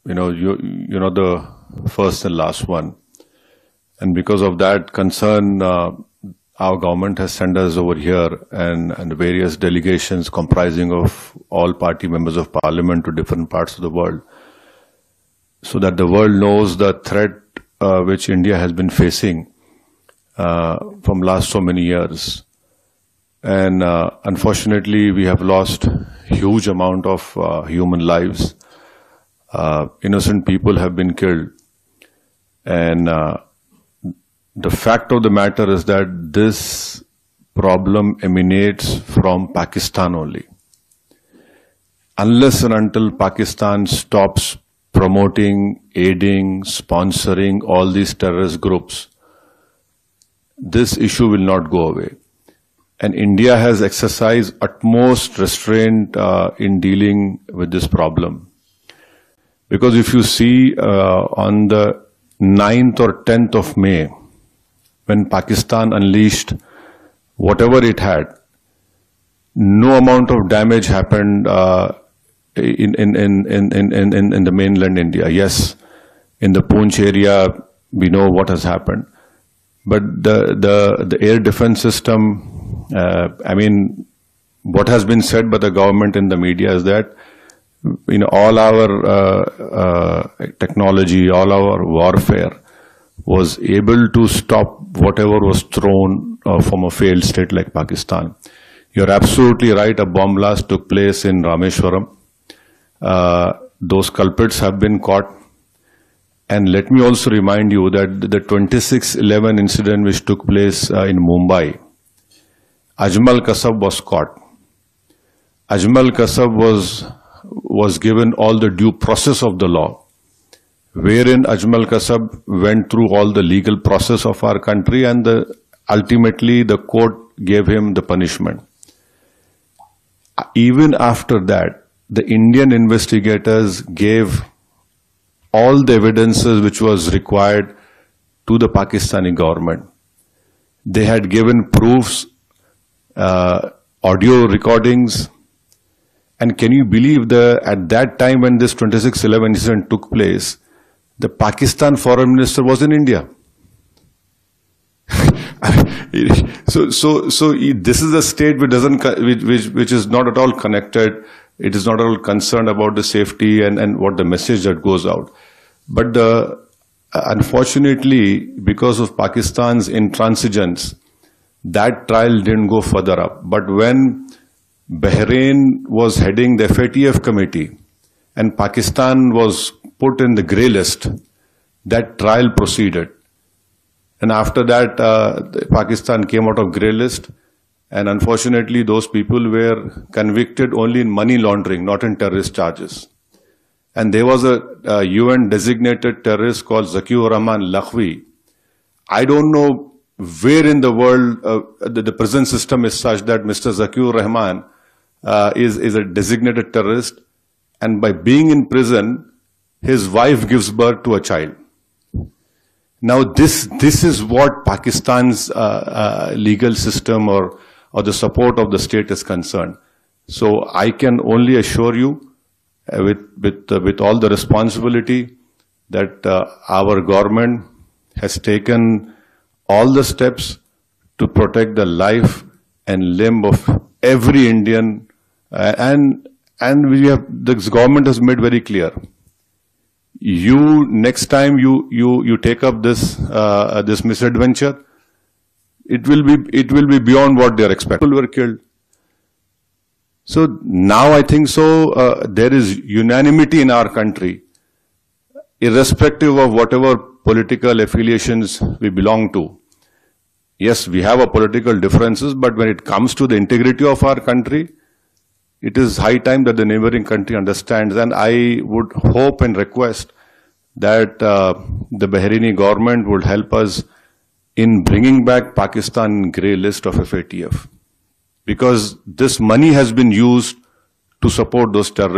you're not the first and last one. And because of that concern, our government has sent us over here and various delegations comprising of all party members of parliament to different parts of the world, so that the world knows the threat which India has been facing from last so many years. And unfortunately, we have lost huge amount of human lives. Innocent people have been killed. And the fact of the matter is that this problem emanates from Pakistan only. Unless and until Pakistan stops promoting, aiding, sponsoring all these terrorist groups, this issue will not go away. And India has exercised utmost restraint in dealing with this problem. Because if you see on the 9th or 10th of May, when Pakistan unleashed whatever it had, no amount of damage happened in the mainland India. Yes, in the Poonch area, we know what has happened. But the air defense system, what has been said by the government in the media is that all our technology, all our warfare was able to stop whatever was thrown from a failed state like Pakistan. You're absolutely right, a bomb blast took place in Rameshwaram. Those culprits have been caught. And let me also remind you that the 26/11 incident which took place in Mumbai, Ajmal Kasab was caught. Ajmal Kasab was given all the due process of the law, wherein Ajmal Kasab went through all the legal process of our country, and ultimately the court gave him the punishment. Even after that, the Indian investigators gave all the evidences which was required to the Pakistani government. They had given proofs, audio recordings. And can you believe at that time when this 26/11 incident took place, the Pakistan foreign minister was in India. So this is a state which is not at all connected. It is not at all concerned about the safety and what the message that goes out. But unfortunately, because of Pakistan's intransigence, that trial didn't go further up. But when Bahrain was heading the FATF committee and Pakistan was put in the grey list, that trial proceeded. And after that, Pakistan came out of grey list. And unfortunately, those people were convicted only in money laundering, not in terrorist charges. And there was a UN designated terrorist called Zakiur Rahman Lakhvi. I don't know where in the world the prison system is such that Mr. Zakiur Rahman is a designated terrorist, and by being in prison, his wife gives birth to a child. Now this is what Pakistan's legal system or the support of the state is concerned. So I can only assure you, with all the responsibility, that our government has taken all the steps to protect the life and limb of every Indian, and this government has made very clear. Next time you take up this misadventure, it will be beyond what they are expecting. People were killed. So now I think there is unanimity in our country, irrespective of whatever political affiliations we belong to. Yes, we have our political differences, but when it comes to the integrity of our country, it is high time that the neighboring country understands. And I would hope and request that the Bahraini government would help us in bringing back Pakistan grey list of FATF. Because this money has been used to support those terrorists.